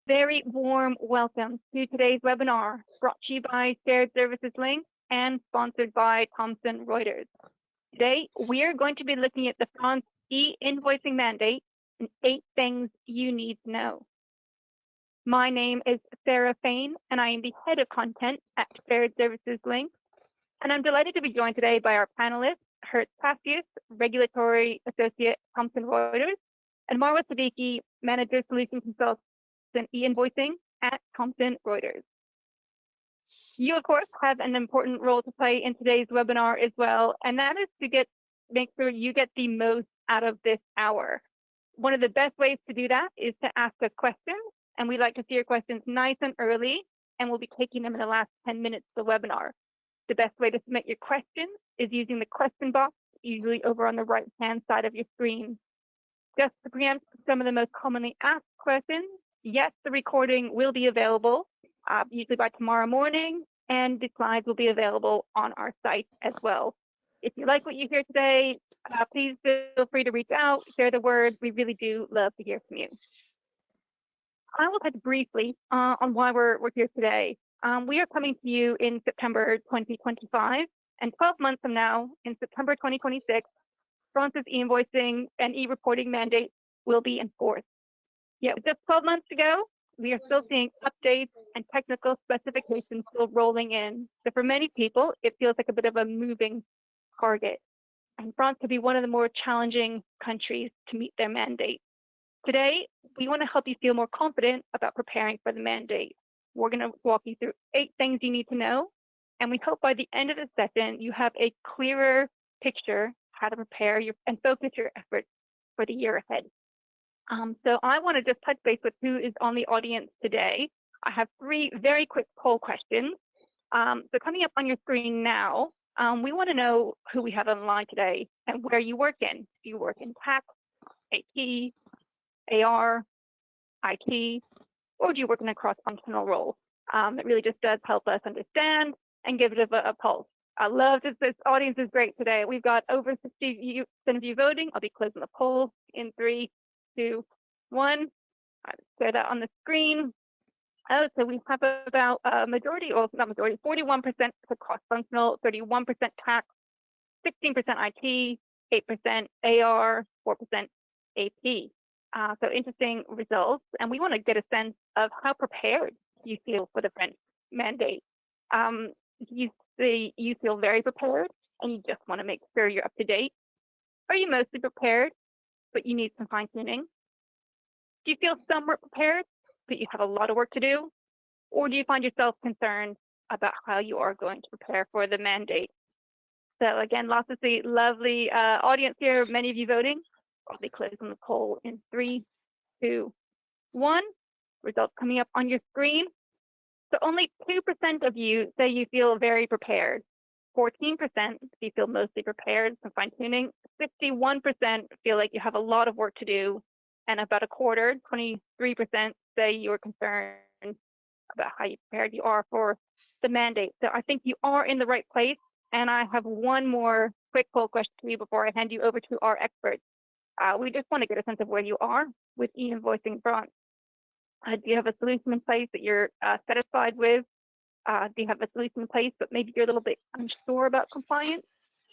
very warm welcome to today's webinar, brought to you by Shared Services Link and sponsored by Thomson Reuters. Today, we are going to be looking at the France e-invoicing mandate and 8 things you need to know. My name is Sarah Fain, and I am the head of content at Shared Services Link. And I'm delighted to be joined today by our panelists, Hertz Passius, Regulatory Associate, Thomson Reuters, and Marwa Siddiqui, Manager Solution Consultant E-invoicing at Thomson Reuters. You, of course, have an important role to play in today's webinar as well, and that is to make sure you get the most out of this hour. One of the best ways to do that is to ask us questions, and we like to see your questions nice and early, and we'll be taking them in the last 10 minutes of the webinar. The best way to submit your questions is using the question box, usually over on the right-hand side of your screen. Just to preempt some of the most commonly asked questions, yes, the recording will be available, usually by tomorrow morning, and the slides will be available on our site as well. If you like what you hear today, please feel free to reach out, share the word. We really do love to hear from you. I will touch briefly on why we're here today. We are coming to you in September 2025, and 12 months from now, in September 2026, France's e-invoicing and e-reporting mandate will be enforced. Yet just 12 months ago, we are still seeing updates and technical specifications still rolling in. So for many people, it feels like a bit of a moving target. And France could be one of the more challenging countries to meet their mandate. Today, we want to help you feel more confident about preparing for the mandate. We're going to walk you through 8 things you need to know. And we hope by the end of the session, you have a clearer picture how to prepare and focus your efforts for the year ahead. So I want to just touch base with who is on the audience today. I have 3 very quick poll questions. So coming up on your screen now, we want to know who we have online today and where you work in. Do you work in tax, AP, AR, IT, or do you work in a cross-functional role? It really just does help us understand and give it a pulse. I love this audience is great today. We've got over 60% of you voting. I'll be closing the poll in 3, 2, 1. I'll share that on the screen. Oh, so we have about a majority, or not majority, 41% for cross-functional, 31% tax, 16% IT, 8% AR, 4% AP. So interesting results, and we want to get a sense of how prepared you feel for the French mandate. You feel very prepared, and you just want to make sure you're up to date. Are you mostly prepared, but you need some fine-tuning? Do you feel somewhat prepared, but you have a lot of work to do? Or do you find yourself concerned about how you are going to prepare for the mandate? So again, lots of the lovely audience here, many of you voting. I'll be closing the poll in 3, 2, 1. Results coming up on your screen. So only 2% of you say you feel very prepared. 14% you feel mostly prepared, some fine-tuning. 61% feel like you have a lot of work to do. And about a quarter, 23%, say you're concerned about how prepared you are for the mandate. So I think you are in the right place. And I have one more quick poll question to you before I hand you over to our experts. We just want to get a sense of where you are with e-invoicing France. Do you have a solution in place that you're satisfied with? Do you have a solution in place, but maybe you're a little bit unsure about compliance?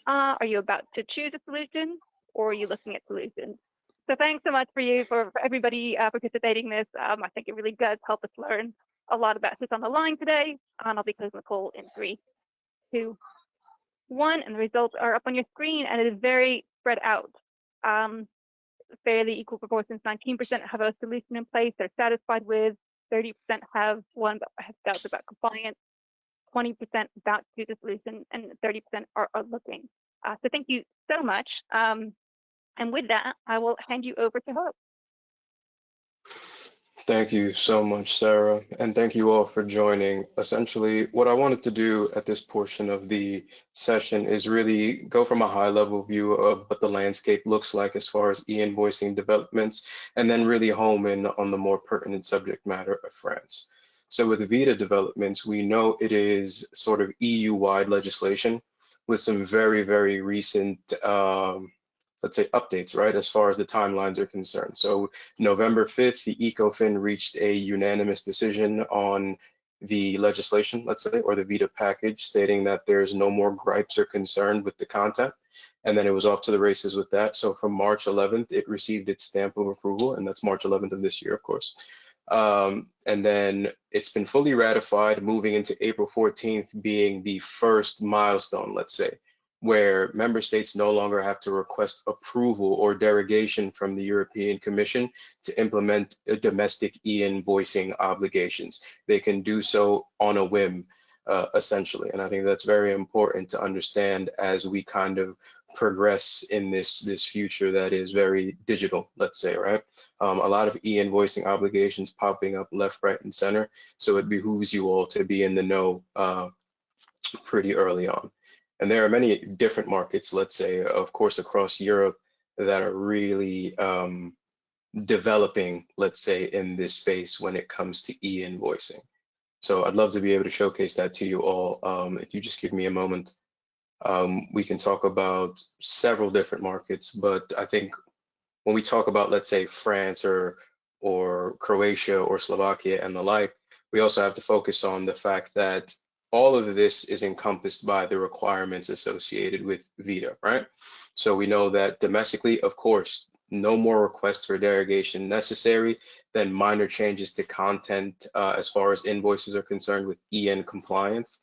Are you about to choose a solution, or are you looking at solutions? So thanks so much for everybody participating in this. I think it really does help us learn a lot about who's on the line today. I'll be closing the poll in 3, 2, 1, and the results are up on your screen, and it is very spread out. Fairly equal proportions. 19% have a solution in place they're satisfied with. 30% have one but have doubts about compliance. 20% about to choose a solution, and 30% are looking. So thank you so much. And with that, I will hand you over to Hope. Thank you so much, Sarah, and thank you all for joining. Essentially, what I wanted to do at this portion of the session is really go from a high-level view of what the landscape looks like as far as e-invoicing developments, and then really home in on the more pertinent subject matter of France. So with VITA developments, we know it is sort of EU-wide legislation with some very, very recent let's say, updates, right, as far as the timelines are concerned. So November 5th, the ECOFIN reached a unanimous decision on the legislation, let's say, or the VITA package, stating that there's no more gripes or concern with the content. And then it was off to the races with that. So from March 11th, it received its stamp of approval, and that's March 11th of this year, of course. And then it's been fully ratified, moving into April 14th being the first milestone, let's say, where member states no longer have to request approval or derogation from the European Commission to implement domestic e-invoicing obligations. They can do so on a whim, essentially. And I think that's very important to understand as we kind of progress in this future that is very digital, let's say, right? A lot of e-invoicing obligations popping up left, right, and center. So it behooves you all to be in the know pretty early on. And there are many different markets, let's say, of course, across Europe that are really developing, let's say, in this space when it comes to e-invoicing. So I'd love to be able to showcase that to you all. If you just give me a moment, we can talk about several different markets, but I think when we talk about, let's say, France or Croatia or Slovakia and the like, we also have to focus on the fact that all of this is encompassed by the requirements associated with VITA, right? So we know that domestically, of course, no more requests for derogation necessary, then minor changes to content as far as invoices are concerned with EN compliance.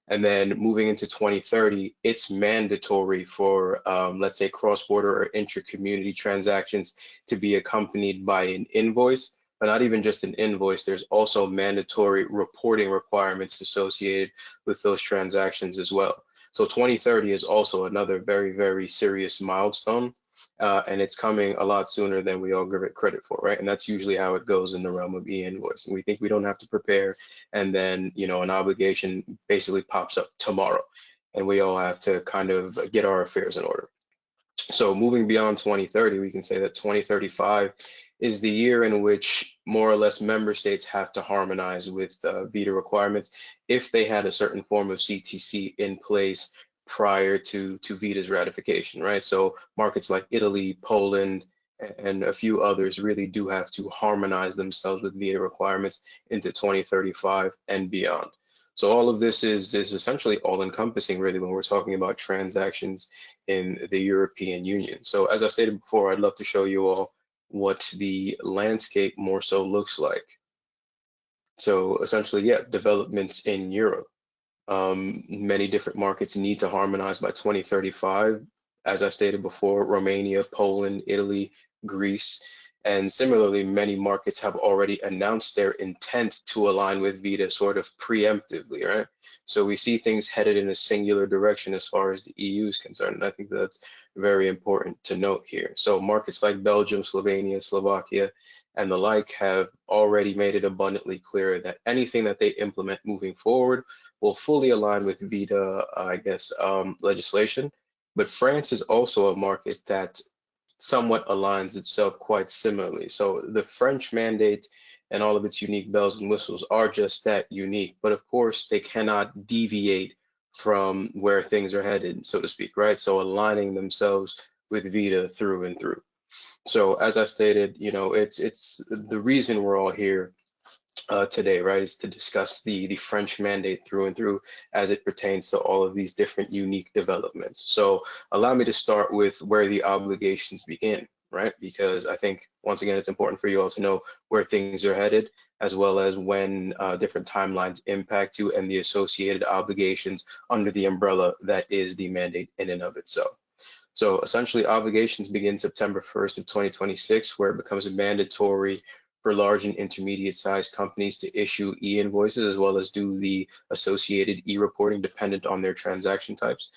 And then moving into 2030, it's mandatory for, let's say, cross-border or intra-community transactions to be accompanied by an invoice, but not even just an invoice. There's also mandatory reporting requirements associated with those transactions as well. So 2030 is also another very, very serious milestone. And it's coming a lot sooner than we all give it credit for, right? And that's usually how it goes in the realm of e-invoicing. We think we don't have to prepare, and then, you know, an obligation basically pops up tomorrow, and we all have to kind of get our affairs in order. So moving beyond 2030, we can say that 2035 is the year in which more or less member states have to harmonize with VITA requirements if they had a certain form of CTC in place prior to VITA's ratification, right? So markets like Italy, Poland, and a few others really do have to harmonize themselves with VITA requirements into 2035 and beyond. So all of this is essentially all-encompassing, really, when we're talking about transactions in the European Union. So as I've stated before, I'd love to show you all what the landscape more so looks like. So essentially, yeah, developments in Europe. Many different markets need to harmonize by 2035. As I stated before, Romania, Poland, Italy, Greece, and similarly, many markets have already announced their intent to align with VITA sort of preemptively, right? So we see things headed in a singular direction as far as the EU is concerned. And I think that's very important to note here. So markets like Belgium, Slovenia, Slovakia, and the like have already made it abundantly clear that anything that they implement moving forward will fully align with VITA, legislation. But France is also a market that somewhat aligns itself quite similarly. So the French mandate and all of its unique bells and whistles are just that unique, but of course they cannot deviate from where things are headed, so to speak, right? So aligning themselves with VITA through and through. So as I stated, you know, it's the reason we're all here today, right, is to discuss the French mandate through and through as it pertains to all of these different unique developments. So allow me to start with where the obligations begin, right? Because I think, once again, it's important for you all to know where things are headed, as well as when different timelines impact you and the associated obligations under the umbrella that is the mandate in and of itself. So essentially, obligations begin September 1st of 2026, where it becomes mandatory for large and intermediate sized companies to issue e-invoices as well as do the associated e-reporting dependent on their transaction types.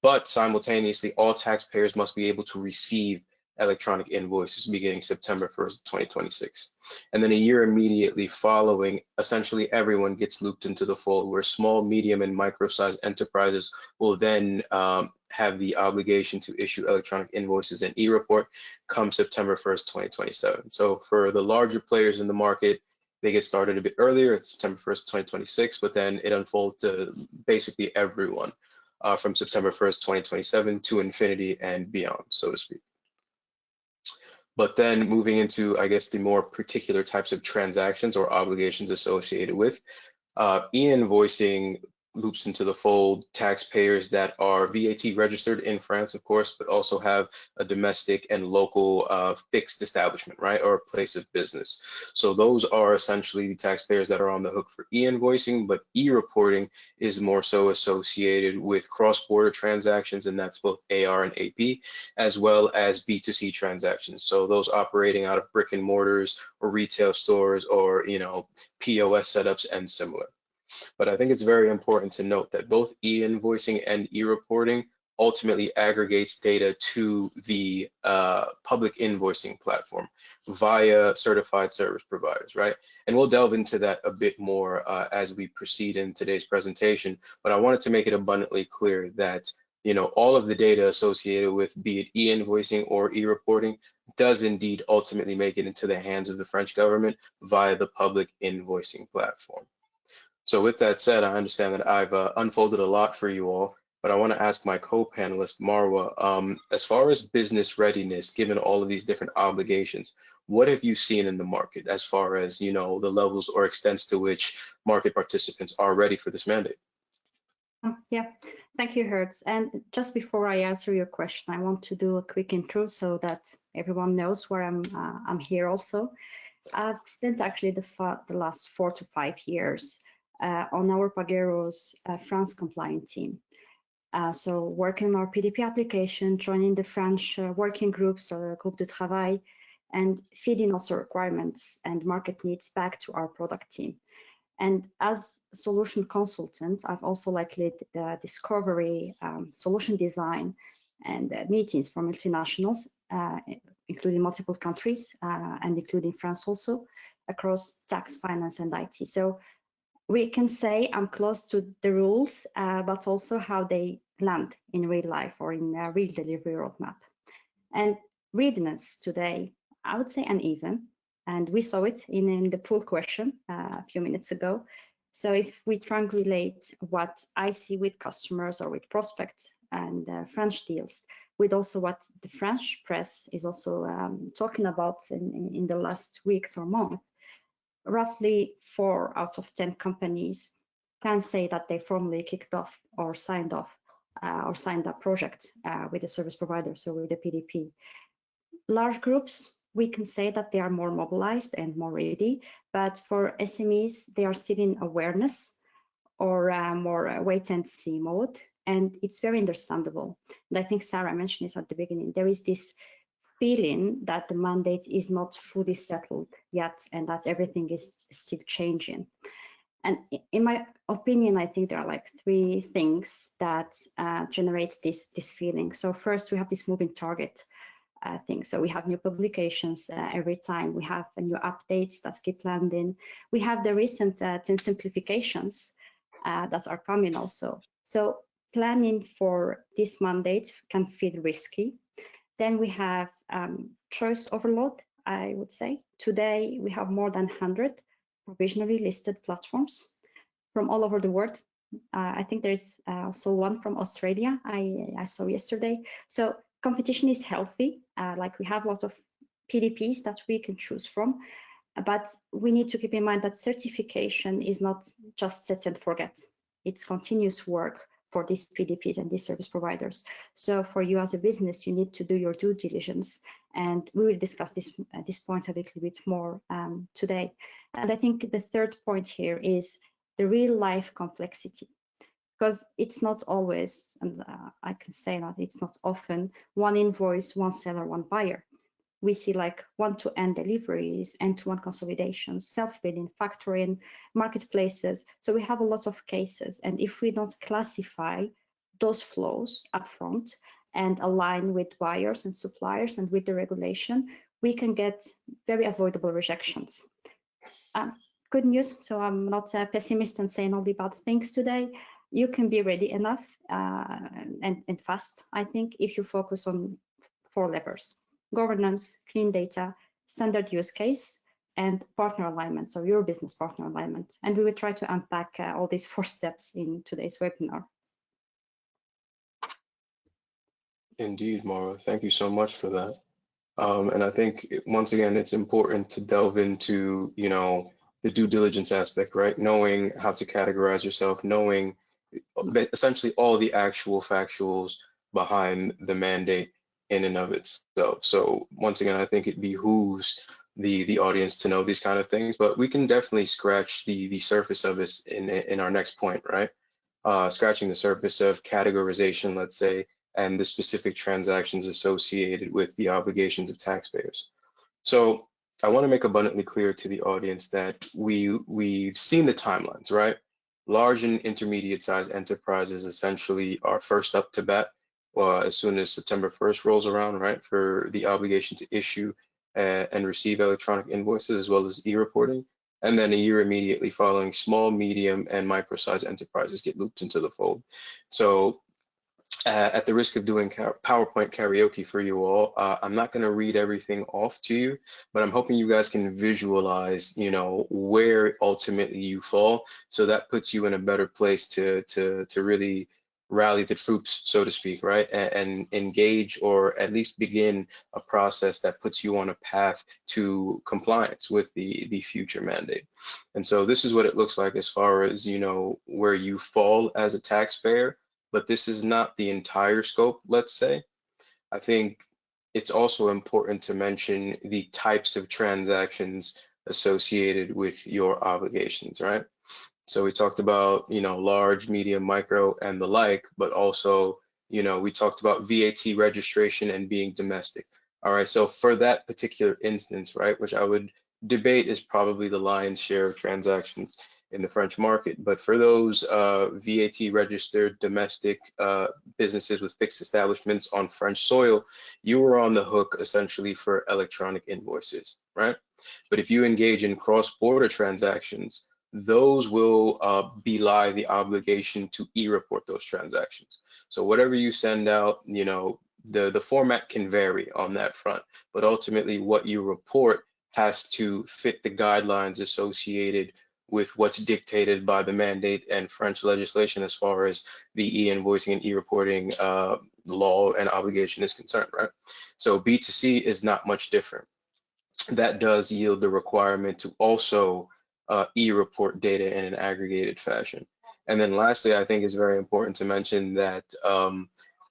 But simultaneously, all taxpayers must be able to receive electronic invoices beginning September 1st, 2026. And then a year immediately following, essentially everyone gets looped into the fold, where small, medium, and micro-sized enterprises will then have the obligation to issue electronic invoices and e-report come September 1st, 2027. So for the larger players in the market, they get started a bit earlier. It's September 1st, 2026, but then it unfolds to basically everyone from September 1st, 2027 to infinity and beyond, so to speak. But then moving into, I guess, the more particular types of transactions or obligations associated with e-invoicing loops into the fold taxpayers that are VAT registered in France, of course, but also have a domestic and local fixed establishment, right, or a place of business. So those are essentially the taxpayers that are on the hook for e-invoicing, but e-reporting is more so associated with cross-border transactions, and that's both AR and AP, as well as B2C transactions. So those operating out of brick and mortars or retail stores or, POS setups and similar. But I think it's very important to note that both e-invoicing and e-reporting ultimately aggregates data to the public invoicing platform via certified service providers, right? And we'll delve into that a bit more as we proceed in today's presentation. But I wanted to make it abundantly clear that all of the data associated with be it e-invoicing or e-reporting does indeed ultimately make it into the hands of the French government via the public invoicing platform. So with that said, I understand that I've unfolded a lot for you all, but I want to ask my co-panelist, Marwa, as far as business readiness, given all of these different obligations, what have you seen in the market as far as, the levels or extents to which market participants are ready for this mandate? Yeah, thank you, Hertz. And just before I answer your question, I want to do a quick intro so that everyone knows where I'm here also. I've spent actually the last 4 to 5 years on our Pagero's France compliant team. So working on our PDP application, joining the French working groups or group de travail, and feeding also requirements and market needs back to our product team. And as a solution consultant, I've also led the discovery, solution design, and meetings for multinationals, including multiple countries and including France also, across tax, finance, and IT. So we can say I'm close to the rules, but also how they land in real life or in a real delivery roadmap. And readiness today, I would say uneven. And we saw it in the poll question a few minutes ago. So if we triangulate what I see with customers or with prospects and French deals, with also what the French press is also talking about in the last weeks or month, roughly 4 out of 10 companies can say that they formally kicked off or signed a project with a service provider, so with the PDP. Large groups, we can say that they are more mobilized and more ready, but for SMEs, they are still in awareness or more wait and see mode, and it's very understandable. And I think Sarah mentioned it at the beginning. There is this feeling that the mandate is not fully settled yet and that everything is still changing. And in my opinion, I think there are like 3 things that generate this feeling. So first, we have this moving target thing. So we have new publications every time. We have new updates that keep landing. We have the recent 10 simplifications that are coming also. So planning for this mandate can feel risky. Then we have choice overload, I would say. Today, we have more than 100 provisionally listed platforms from all over the world. I think there's also one from Australia I saw yesterday. So competition is healthy. Like we have a lot of PDPs that we can choose from, but we need to keep in mind that certification is not just set and forget. It's continuous work for these PDPs and these service providers. So for you as a business, you need to do your due diligence, and we will discuss this point a little bit more today. And I think the third point here is the real life complexity, because it's not always, and I can say that it's not often, one invoice, one seller, one buyer. We see like one-to-end deliveries, end-to-end consolidations, self-billing, factoring, marketplaces. So we have a lot of cases. And if we don't classify those flows upfront and align with buyers and suppliers and with the regulation, we can get very avoidable rejections. Good news, so I'm not a pessimist and saying all the bad things today. You can be ready enough and fast, I think, if you focus on 4 levers: governance, clean data, standard use case, and partner alignment, so your business partner alignment. And we will try to unpack all these 4 steps in today's webinar. Indeed, Mara. Thank you so much for that. And I think once again, it's important to delve into, the due diligence aspect, right? Knowing how to categorize yourself, knowing essentially all the actual factuals behind the mandate in and of itself. So once again, I think it behooves the audience to know these kind of things, but we can definitely scratch the surface of this in our next point, right? Scratching the surface of categorization, let's say, and the specific transactions associated with the obligations of taxpayers. So I want to make abundantly clear to the audience that we've seen the timelines, right? Large and intermediate sized enterprises essentially are first up to bat as soon as September 1st rolls around, right? For the obligation to issue and receive electronic invoices as well as e-reporting. And then a year immediately following, small, medium, and micro-sized enterprises get looped into the fold. So at the risk of doing PowerPoint karaoke for you all, I'm not going to read everything off to you, but I'm hoping you guys can visualize, where ultimately you fall. So that puts you in a better place to really rally the troops, so to speak, right? And engage or at least begin a process that puts you on a path to compliance with the future mandate. And so this is what it looks like as far as, where you fall as a taxpayer, but this is not the entire scope, let's say. I think it's also important to mention the types of transactions associated with your obligations, right? So we talked about, large, medium, micro, and the like, but also, we talked about VAT registration and being domestic. All right, so for that particular instance, right, which I would debate is probably the lion's share of transactions in the French market, but for those VAT registered domestic businesses with fixed establishments on French soil, you are on the hook essentially for electronic invoices, right? But if you engage in cross-border transactions, those will belie the obligation to e-report those transactions. So whatever you send out, the format can vary on that front, but ultimately what you report has to fit the guidelines associated with what's dictated by the mandate and French legislation as far as the e-invoicing and e-reporting law and obligation is concerned, right? So B2C is not much different. That does yield the requirement to also e-report data in an aggregated fashion. And then lastly, I think it's very important to mention that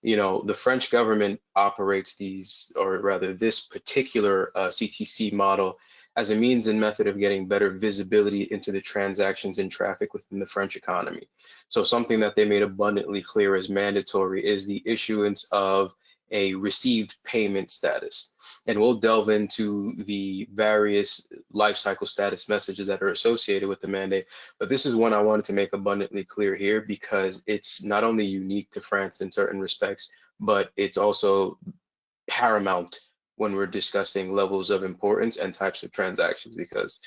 the French government operates these, or rather this particular CTC model as a means and method of getting better visibility into the transactions and traffic within the French economy. So something that they made abundantly clear as mandatory is the issuance of a received payment status. And we'll delve into the various lifecycle status messages that are associated with the mandate. But this is one I wanted to make abundantly clear here because it's not only unique to France in certain respects, but it's also paramount when we're discussing levels of importance and types of transactions, because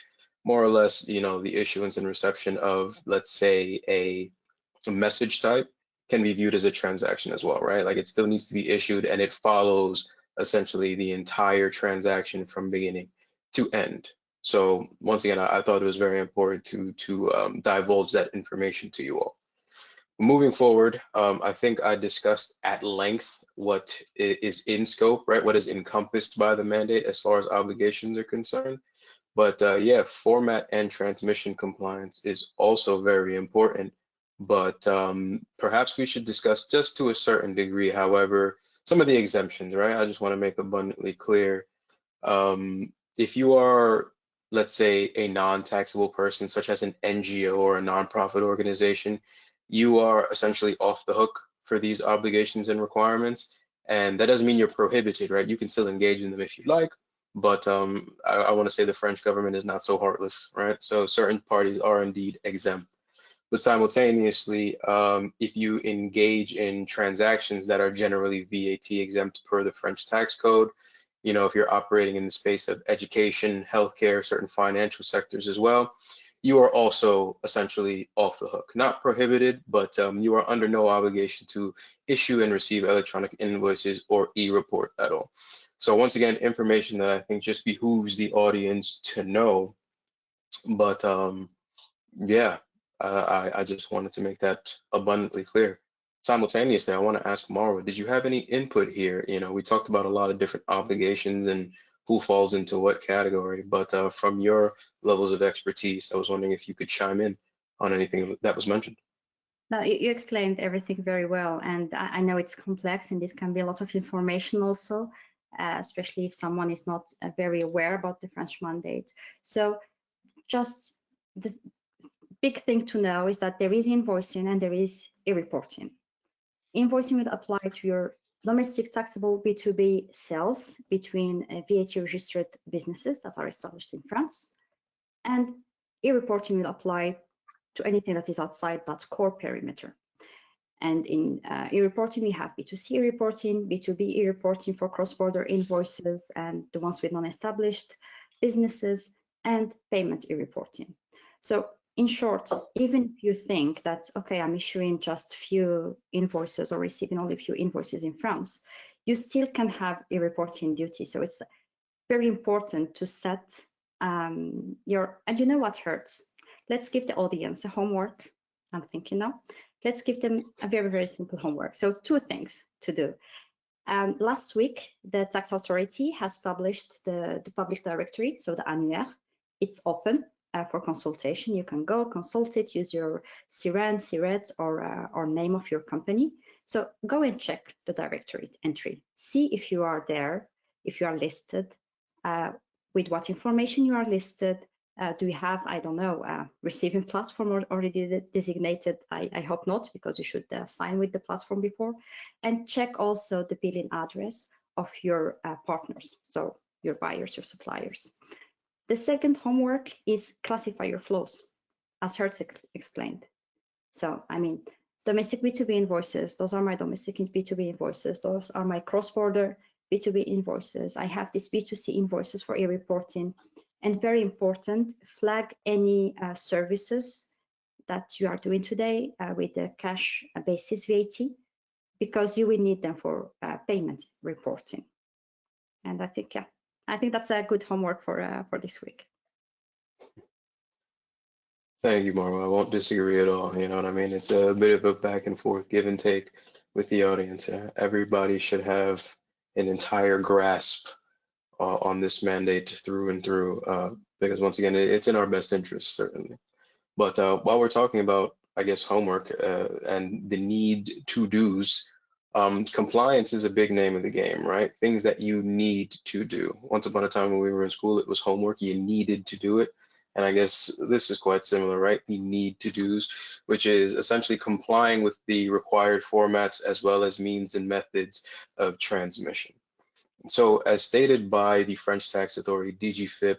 more or less, the issuance and reception of, let's say, a message type can be viewed as a transaction as well, right? Like it still needs to be issued and it follows essentially the entire transaction from beginning to end. So once again, I thought it was very important to divulge that information to you all. Moving forward, I think I discussed at length what is in scope, right? What is encompassed by the mandate as far as obligations are concerned. But yeah, format and transmission compliance is also very important. But perhaps we should discuss just to a certain degree, however, some of the exemptions, right? I just want to make abundantly clear. If you are, let's say, a non-taxable person, such as an NGO or a nonprofit organization, you are essentially off the hook for these obligations and requirements. And that doesn't mean you're prohibited, right? You can still engage in them if you like, but I want to say the French government is not so heartless, right? So certain parties are indeed exempt. But simultaneously, if you engage in transactions that are generally VAT exempt per the French tax code, if you're operating in the space of education, healthcare, certain financial sectors as well, you are also essentially off the hook. Not prohibited, but you are under no obligation to issue and receive electronic invoices or e-report at all. So once again, information that I think just behooves the audience to know. But yeah, I just wanted to make that abundantly clear. simultaneously, I want to ask Marwa, did you have any input here? You know, we talked about a lot of different obligations and who falls into what category, but from your levels of expertise, I was wondering if you could chime in on anything that was mentioned. No, you explained everything very well, and I know it's complex, and this can be a lot of information also, especially if someone is not very aware about the French mandate. So just the big thing to know is that there is invoicing and there is e-reporting. Invoicing would apply to your domestic taxable B2B sales between VAT registered businesses that are established in France, and e-reporting will apply to anything that is outside that core perimeter. And in e-reporting, we have B2C reporting, B2B e-reporting for cross-border invoices and the ones with non-established businesses, and payment e-reporting. So in short, even if you think that, okay, I'm issuing just few invoices or receiving only a few invoices in France, you still can have e-reporting duty. So it's very important to set and you know what hurts? Let's give the audience a homework. I'm thinking now. Let's give them a very, very simple homework. So 2 things to do. Last week, the tax authority has published the public directory, so the annuaire. It's open for consultation. You can go consult it, use your CIREN, CIRET, or name of your company. So go and check the directory entry. See if you are there, if you are listed, with what information you are listed. Do you have, I don't know, receiving platform already designated? I hope not, because you should sign with the platform before. And check also the billing address of your partners, so your buyers, your suppliers. The second homework is classify your flows, as Hertz explained. So, I mean, domestic B2B invoices, those are my domestic B2B invoices. Those are my cross-border B2B invoices. I have these B2C invoices for e-reporting. And very important, flag any services that you are doing today with the cash basis VAT, because you will need them for payment reporting. And I think, yeah, I think that's a good homework for this week. Thank you, Marwa. I won't disagree at all. You know what I mean? It's a bit of a back and forth, give and take with the audience. Everybody should have an entire grasp on this mandate through and through, because once again, it's in our best interest, certainly. But while we're talking about, I guess, homework and the need to do's, compliance is a big name of the game, right? Things that you need to do. Once upon a time when we were in school, it was homework. You needed to do it. And I guess this is quite similar, right? The need to do's, which is essentially complying with the required formats as well as means and methods of transmission. So as stated by the French tax authority, DGFIP,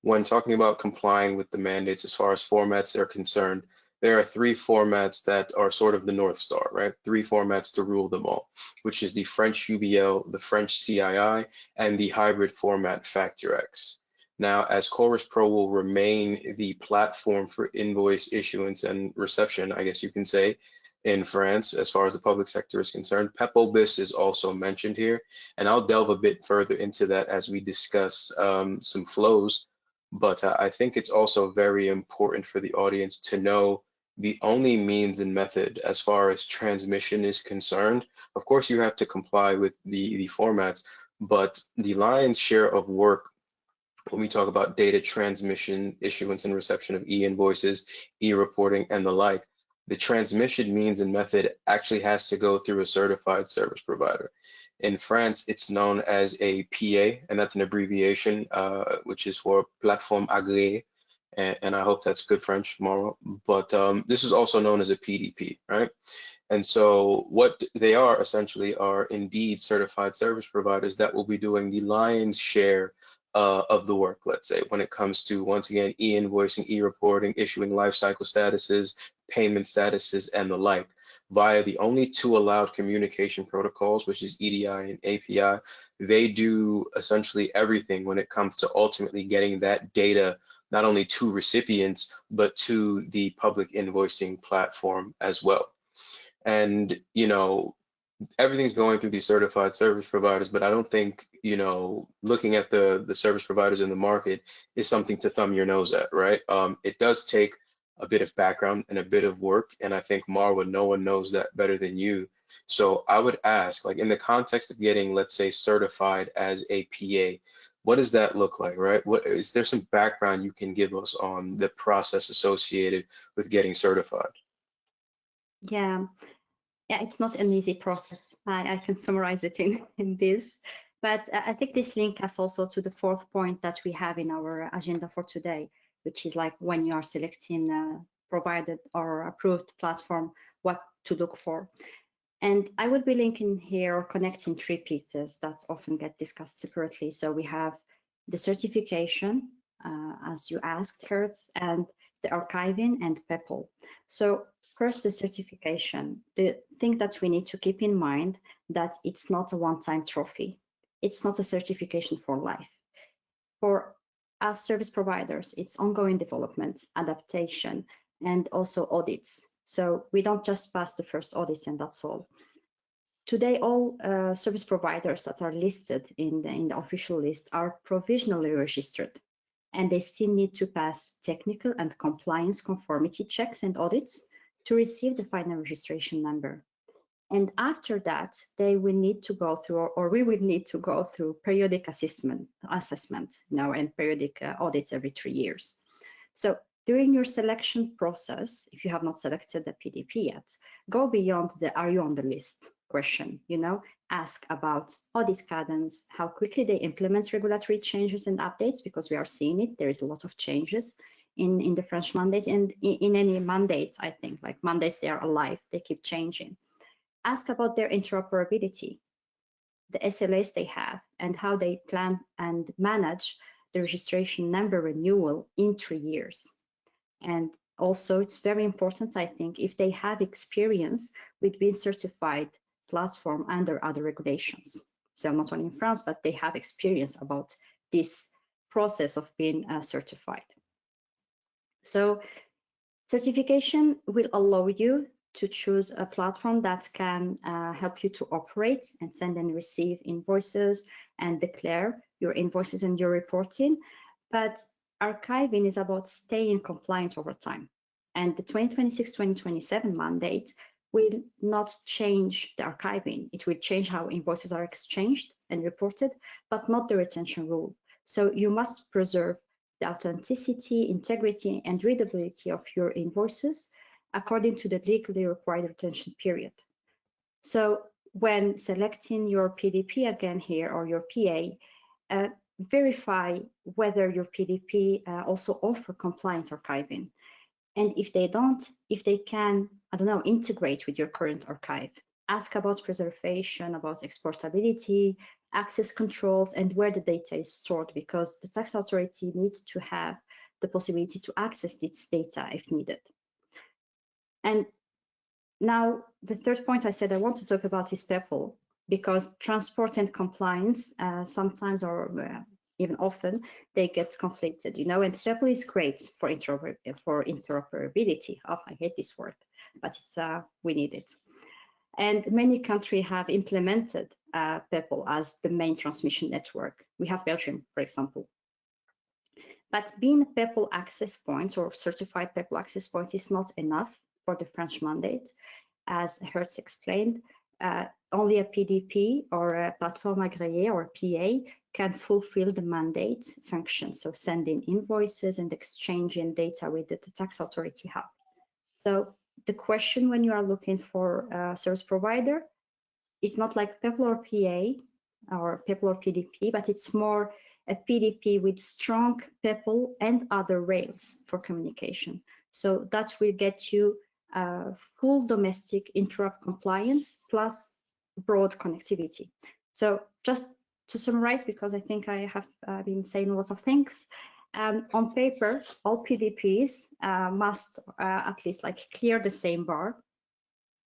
when talking about complying with the mandates as far as formats are concerned, there are 3 formats that are sort of the North Star, right? 3 formats to rule them all, which is the French UBL, the French CII, and the hybrid format FactorX. Now, as Chorus Pro will remain the platform for invoice issuance and reception, I guess you can say, in France, as far as the public sector is concerned, PEPOBIS is also mentioned here, and I'll delve a bit further into that as we discuss some flows. But I think it's also very important for the audience to know the only means and method as far as transmission is concerned. Of course, you have to comply with the formats, but the lion's share of work when we talk about data transmission, issuance and reception of e-invoices, e-reporting, and the like, the transmission means and method actually has to go through a certified service provider. In France, it's known as a PA, and that's an abbreviation, which is for Plateforme Agréée, and I hope that's good French, Mauro. But this is also known as a PDP, right? And so what they are essentially are indeed certified service providers that will be doing the lion's share of the work, let's say, when it comes to, once again, e-invoicing, e-reporting, issuing lifecycle statuses, payment statuses, and the like, via the only 2 allowed communication protocols, which is EDI and API. They do essentially everything when it comes to ultimately getting that data not only to recipients, but to the public invoicing platform as well. And, you know, everything's going through these certified service providers, but I don't think, you know, looking at the service providers in the market is something to thumb your nose at, right? It does take a bit of background and a bit of work. And I think Marwa, no one knows that better than you. So I would ask, like in the context of getting, let's say, certified as a PA, what does that look like, right? What is there some background you can give us on the process associated with getting certified? Yeah, yeah, it's not an easy process. I can summarize it in this, but I think this link us also to the fourth point that we have in our agenda for today, which is like when you are selecting a provided or approved platform, what to look for. And I would be linking here or connecting three pieces that often get discussed separately. So we have the certification, as you asked, Hertz, and the archiving and PEPL. So first, the certification. The thing that we need to keep in mind that it's not a one-time trophy. It's not a certification for life. For us service providers, it's ongoing development, adaptation, and also audits. So we don't just pass the first audits and that's all. Today, all service providers that are listed in the official list are provisionally registered, and they still need to pass technical and compliance conformity checks and audits to receive the final registration number. And after that, they will need to go through, or we will need to go through periodic assessment, and periodic audits every 3 years. So during your selection process, if you have not selected the PDP yet, go beyond the "Are you on the list?" question. Ask about audit cadence, how quickly they implement regulatory changes and updates, because we are seeing it. There is a lot of changes in the French mandate, and in any mandate, I think, like mandates, they are alive, they keep changing. Ask about their interoperability, the SLAs they have, and how they plan and manage the registration number renewal in 3 years. And also, it's very important, I think, if they have experience with being certified platform under other regulations. So not only in France, but they have experience about this process of being certified. So certification will allow you to choose a platform that can help you to operate and send and receive invoices and declare your invoices and your reporting. But archiving is about staying compliant over time. And the 2026-2027 mandate will not change the archiving. It will change how invoices are exchanged and reported, but not the retention rule. So you must preserve the authenticity, integrity, and readability of your invoices according to the legally required retention period. So when selecting your PDP again here, or your PA, verify whether your PDP also offer compliance archiving. And if they don't, if they can, I don't know, integrate with your current archive. Ask about preservation, about exportability, access controls, and where the data is stored, because the tax authority needs to have the possibility to access its data if needed. And now the third point I said I want to talk about is PEPL, because transport and compliance sometimes, or even often, they get conflicted, and PEPL is great for interoperability. Oh, I hate this word, but we need it. And many countries have implemented PEPL as the main transmission network. We have Belgium, for example. But being a PEPL access point or certified PEPL access point is not enough for the French mandate. As Hertz explained, only a PDP or a platform agréé or PA can fulfill the mandate function, so sending invoices and exchanging data with the tax authority hub. So the question when you are looking for a service provider is not like PEPL or PA or PEPL or PDP, but it's more a PDP with strong PEPL and other rails for communication. So that will get you full domestic interrupt compliance plus broad connectivity. So just to summarize, because I think I have been saying lots of things, on paper, all PDPs must at least clear the same bar.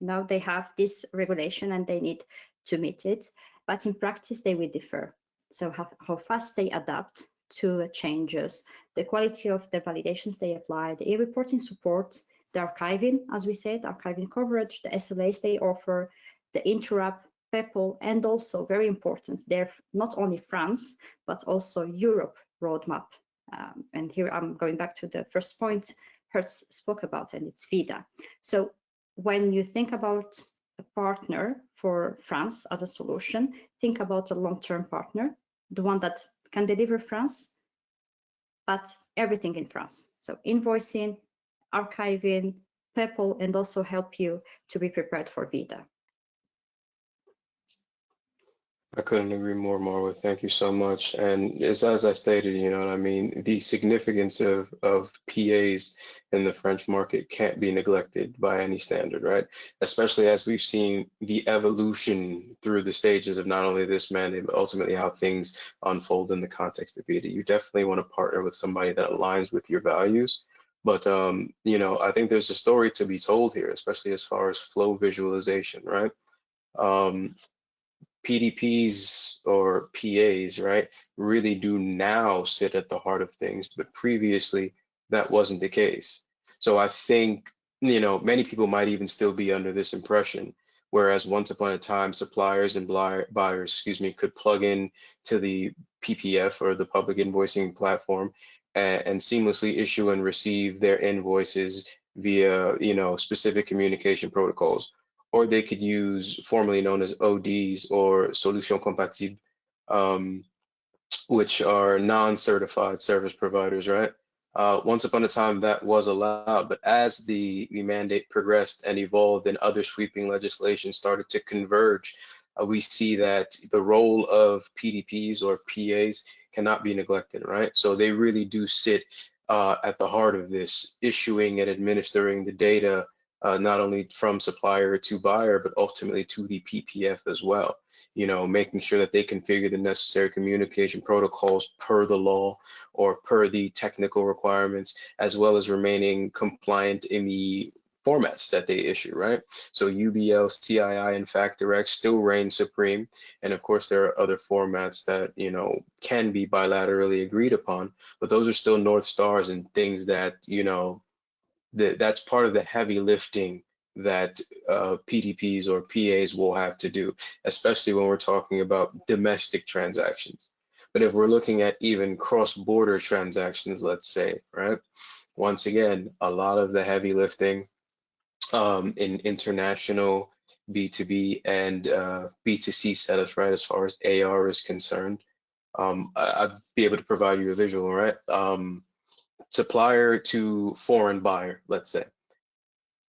Now they have this regulation and they need to meet it, but in practice they will differ. So how fast they adapt to changes, the quality of the validations they apply, the e-reporting support, the archiving, as we said, archiving coverage, the SLAs they offer, the interrupt, PEPL, and also very important, they're not only France, but also Europe roadmap. And here I'm going back to the first point, Hertz spoke about, and it's VIDA. So when you think about a partner for France as a solution, think about a long-term partner, the one that can deliver France, but everything in France. So invoicing, archiving, PEPL, and also help you to be prepared for VIDA. I couldn't agree more, Marwa. Thank you so much. And it's as I stated, you know what I mean? The significance of PAs in the French market can't be neglected by any standard, right? Especially as we've seen the evolution through the stages of not only this mandate, but ultimately how things unfold in the context of VIDA. You definitely want to partner with somebody that aligns with your values. But you know, I think there's a story to be told here, especially as far as flow visualization, right? PDPs or PAs, right, really do now sit at the heart of things, but previously that wasn't the case. So I think, you know, many people might even still be under this impression, whereas once upon a time, suppliers and buyers, excuse me, could plug in to the PPF or the public invoicing platform and seamlessly issue and receive their invoices via, you know, specific communication protocols, or they could use formerly known as ODs or solution compatible, which are non-certified service providers, right? Once upon a time that was allowed, but as the mandate progressed and evolved and other sweeping legislation started to converge, we see that the role of PDPs or PAs cannot be neglected, right? So they really do sit at the heart of this, issuing and administering the data not only from supplier to buyer, but ultimately to the PPF as well. You know, making sure that they configure the necessary communication protocols per the law or per the technical requirements, as well as remaining compliant in the formats that they issue, right? So UBL, CII, and FactorX still reign supreme. And of course, there are other formats that, you know, can be bilaterally agreed upon, but those are still North Stars and things that, you know, that's part of the heavy lifting that PDPs or PAs will have to do, especially when we're talking about domestic transactions. But if we're looking at even cross-border transactions, let's say, right? Once again, a lot of the heavy lifting in international B2B and B2C setups, right, as far as AR is concerned. I'd be able to provide you a visual, right? Supplier to foreign buyer, let's say.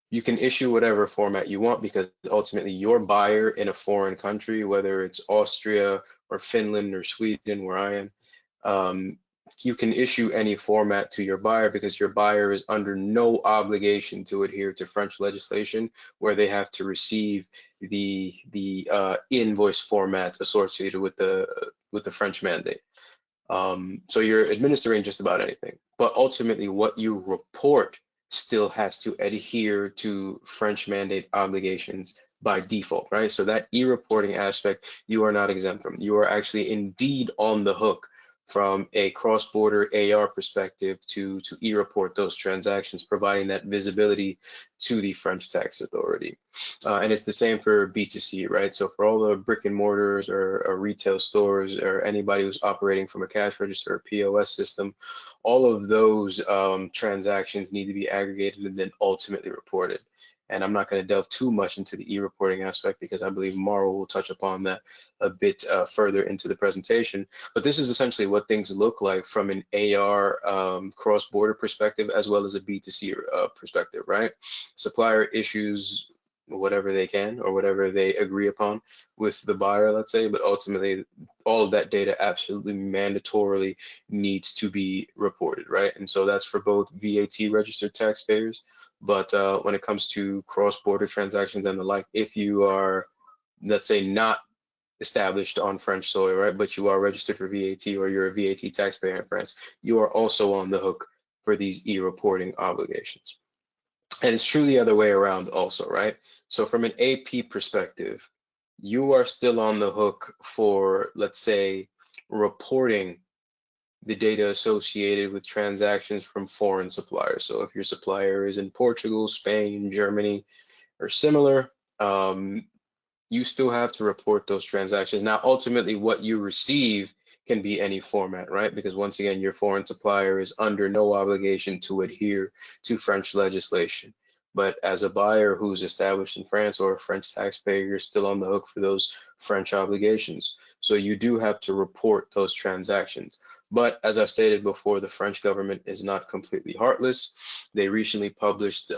You can issue whatever format you want because ultimately your buyer in a foreign country, whether it's Austria or Finland or Sweden, where I am, you can issue any format to your buyer because your buyer is under no obligation to adhere to French legislation where they have to receive the invoice format associated with the French mandate. So you're administering just about anything, but ultimately what you report still has to adhere to French mandate obligations by default, right? So that e-reporting aspect, you are not exempt from. You are actually indeed on the hook from a cross-border AR perspective to e-report those transactions, providing that visibility to the French tax authority. And it's the same for B2C, right? So for all the brick and mortars or retail stores or anybody who's operating from a cash register or POS system, all of those transactions need to be aggregated and then ultimately reported. And I'm not going to delve too much into the e-reporting aspect because I believe Maro will touch upon that a bit further into the presentation. But this is essentially what things look like from an AR cross-border perspective as well as a B2C perspective, right? Supplier issues whatever they can or whatever they agree upon with the buyer, let's say, but ultimately all of that data absolutely mandatorily needs to be reported, right? And so that's for both VAT registered taxpayers, but when it comes to cross-border transactions and the like, if you are, let's say, not established on French soil, right, but you are registered for VAT or you're a VAT taxpayer in France, you are also on the hook for these e-reporting obligations. And it's true the other way around also, right? So from an AP perspective, you are still on the hook for, let's say, reporting the data associated with transactions from foreign suppliers. So if your supplier is in Portugal, Spain, Germany, or similar, you still have to report those transactions. Now, ultimately, what you receive can be any format, right? Because once again, your foreign supplier is under no obligation to adhere to French legislation. But as a buyer who's established in France or a French taxpayer, you're still on the hook for those French obligations. So you do have to report those transactions. But as I've stated before, the French government is not completely heartless. They recently published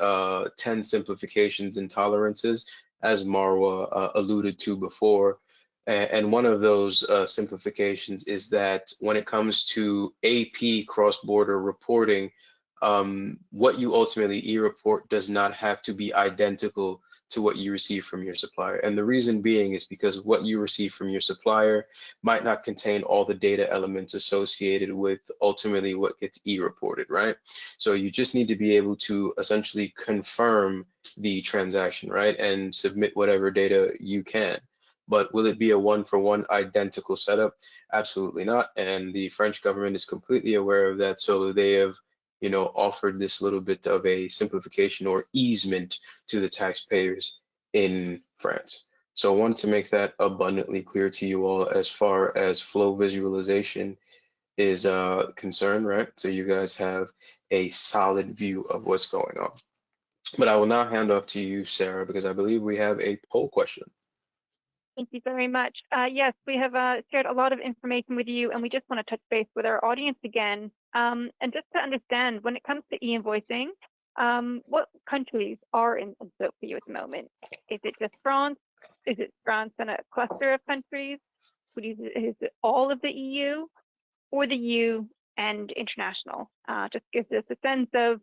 10 simplifications and tolerances, as Marwa alluded to before. And one of those simplifications is that when it comes to AP cross-border reporting, what you ultimately e-report does not have to be identical to what you receive from your supplier. And the reason being is because what you receive from your supplier might not contain all the data elements associated with ultimately what gets e-reported, right? So you just need to be able to essentially confirm the transaction, right? And submit whatever data you can. But will it be a one-for-one identical setup? Absolutely not. And the French government is completely aware of that. So they have, offered this little bit of a simplification or easement to the taxpayers in France. So I wanted to make that abundantly clear to you all as far as flow visualization is concerned, right? So you guys have a solid view of what's going on. But I will now hand off to you, Sarah, because I believe we have a poll question. Thank you very much. Yes, we have shared a lot of information with you, and we just want to touch base with our audience again. And just to understand, when it comes to e-invoicing, what countries are in scope for you at the moment? Is it just France? Is it France and a cluster of countries? Is it all of the EU or the EU and international? Just gives us a sense of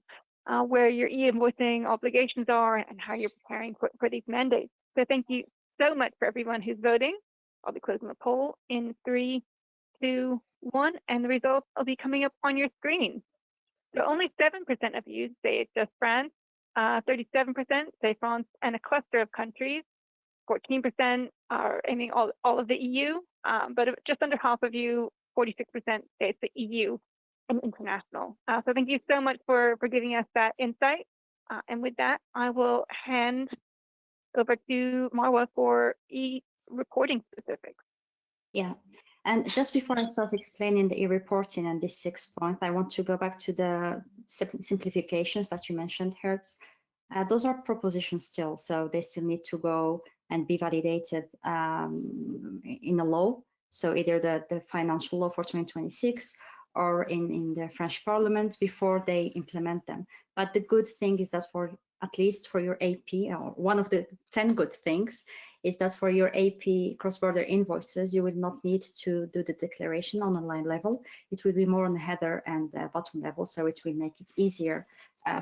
where your e-invoicing obligations are and how you're preparing for these mandates. So thank you so much for everyone who's voting. I'll be closing the poll in 3, 2, 1, and the results will be coming up on your screen. So only 7% of you say it's just France, 37% say France and a cluster of countries, 14% are aiming all of the EU, but just under half of you, 46% say it's the EU and international. So thank you so much for giving us that insight. And with that, I will hand over to Marwa for e-reporting specifics. Yeah, and just before I start explaining the e-reporting and this 6 point, I want to go back to the simplifications that you mentioned, Hertz. Those are propositions still, so they still need to go and be validated in a law. So either the financial law for 2026 or in the French Parliament before they implement them. But the good thing is that at least for your AP, or one of the 10 good things, is that for your AP cross-border invoices, you will not need to do the declaration on a line level. It will be more on the header and bottom level, so it will make it easier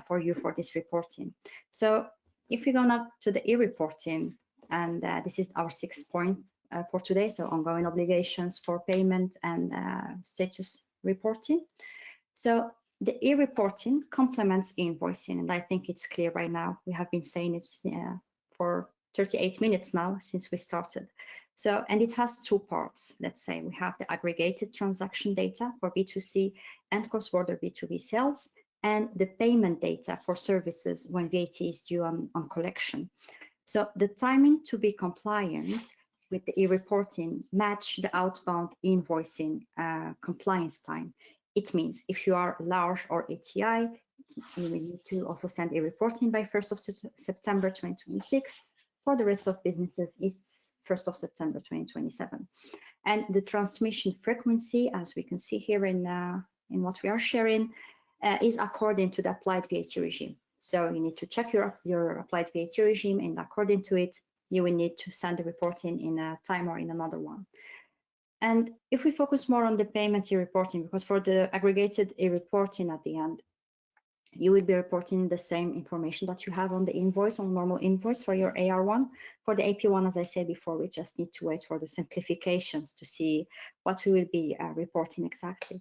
for you for this reporting. So if we go now to the e-reporting, and this is our 6th point for today, so ongoing obligations for payment and status reporting. So the e-reporting complements invoicing, and I think it's clear right now. We have been saying it for 38 minutes now since we started. So, and it has 2 parts. Let's say we have the aggregated transaction data for B2C and cross-border B2B sales, and the payment data for services when VAT is due on collection. So the timing to be compliant with the e-reporting match the outbound invoicing compliance time. It means if you are large or ATI, you will need to also send a reporting by 1st of September 2026. For the rest of businesses, it's 1st of September 2027. And the transmission frequency, as we can see here in what we are sharing, is according to the applied VAT regime. So you need to check your applied VAT regime, and according to it, you will need to send the reporting in a time or in another one. And if we focus more on the payment e-reporting, because for the aggregated e-reporting at the end, you will be reporting the same information that you have on the invoice, on normal invoice for your AR1. For the AP1, as I said before, we just need to wait for the simplifications to see what we will be reporting exactly.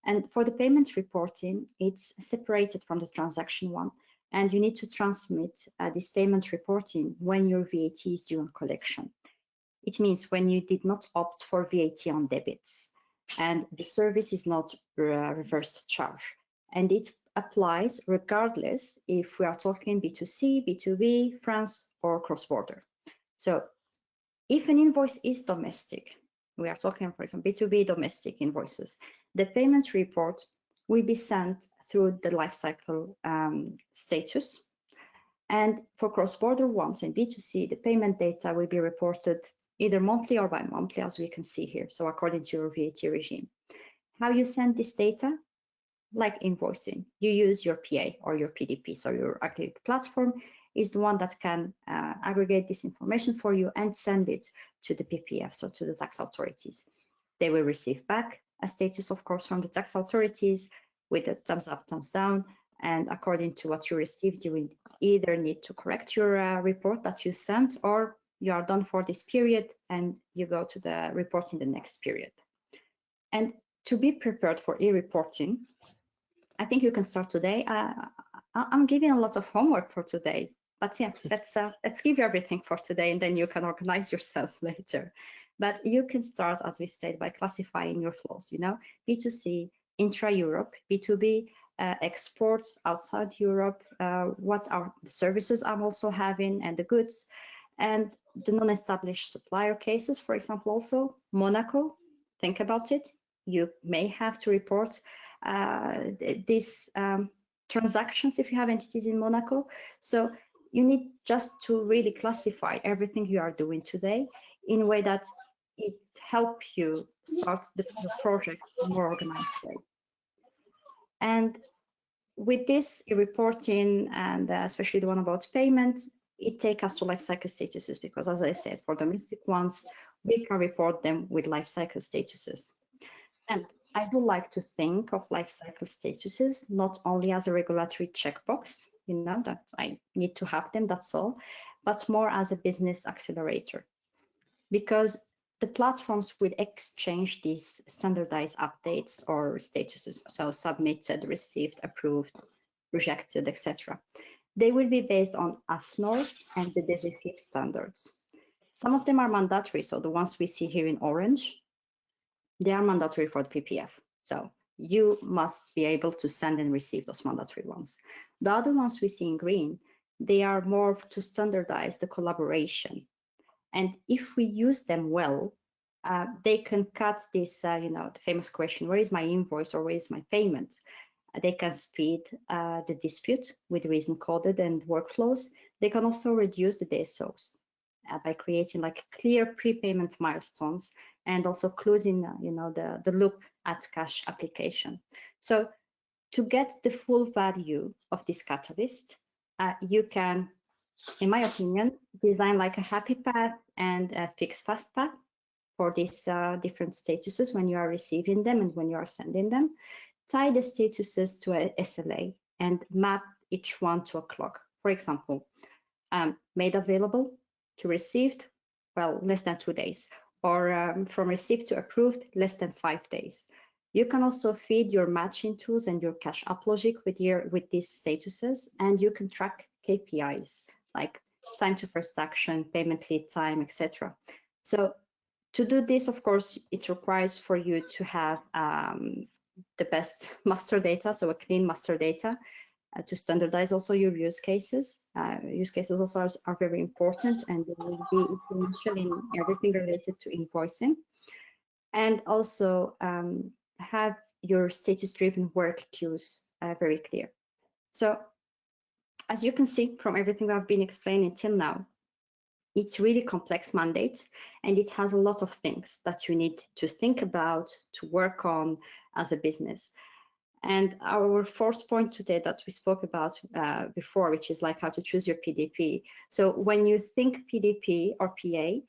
And for the payment reporting, it's separated from the transaction one. And you need to transmit this payment reporting when your VAT is due on collection. It means when you did not opt for VAT on debits and the service is not reverse charge. And it applies regardless if we are talking B2C, B2B, France, or cross-border. So if an invoice is domestic we are talking, for example, B2B domestic invoices, the payment report will be sent through the lifecycle status. And for cross-border ones in B2C, the payment data will be reported either monthly or bi-monthly, as we can see here, so according to your VAT regime. How you send this data? Like invoicing, you use your PA or your PDP, so your activity platform is the one that can aggregate this information for you and send it to the PPF, so to the tax authorities. They will receive back a status, of course, from the tax authorities with a thumbs up, thumbs down, and according to what you received, you will either need to correct your report that you sent, or you are done for this period and you go to the report in the next period. And to be prepared for e-reporting, I think you can start today. I'm giving a lot of homework for today, but yeah, let's give you everything for today, and then you can organize yourself later. But you can start, as we said, by classifying your flows, you know, B2C, intra-Europe, B2B, exports outside Europe, what are the services I'm also having, and the goods, and the non-established supplier cases, for example, also Monaco, think about it. You may have to report these transactions if you have entities in Monaco. So you need just to really classify everything you are doing today in a way that it helps you start the project in a more organized way. And with this reporting, and especially the one about payments, it takes us to lifecycle statuses, because as I said, for domestic ones, we can report them with lifecycle statuses. And I do like to think of lifecycle statuses not only as a regulatory checkbox, you know, that I need to have them, that's all, but more as a business accelerator, because the platforms will exchange these standardized updates or statuses, so submitted, received, approved, rejected, etc. They will be based on AFNOR and the DGFIP standards. Some of them are mandatory, so the ones we see here in orange, they are mandatory for the PPF. So you must be able to send and receive those mandatory ones. The other ones we see in green, they are more to standardize the collaboration. And if we use them well, they can cut this, you know, the famous question, where is my invoice or where is my payment? They can speed the dispute with reason coded and workflows. They can also reduce the DSOs by creating like clear prepayment milestones and also closing, you know, the loop at cash application. So to get the full value of this catalyst, you can, in my opinion, design like a happy path and a fixed fast path for these different statuses when you are receiving them and when you are sending them. Tie the statuses to a SLA and map each one to a clock. For example, made available to received, well, less than 2 days, or from received to approved, less than 5 days. You can also feed your matching tools and your cash up logic with these statuses, and you can track KPIs like time to first action, payment lead time, etc. So to do this, of course, it requires for you to have the best master data, so a clean master data, to standardize also your use cases. Use cases also are very important, and they will be influential in everything related to invoicing. And also have your status-driven work queues very clear. So as you can see from everything I've been explaining till now, it's really complex mandate, and it has a lot of things that you need to think about, to work on as a business. And our fourth point today that we spoke about before, which is like how to choose your PDP. So when you think PDP or PA,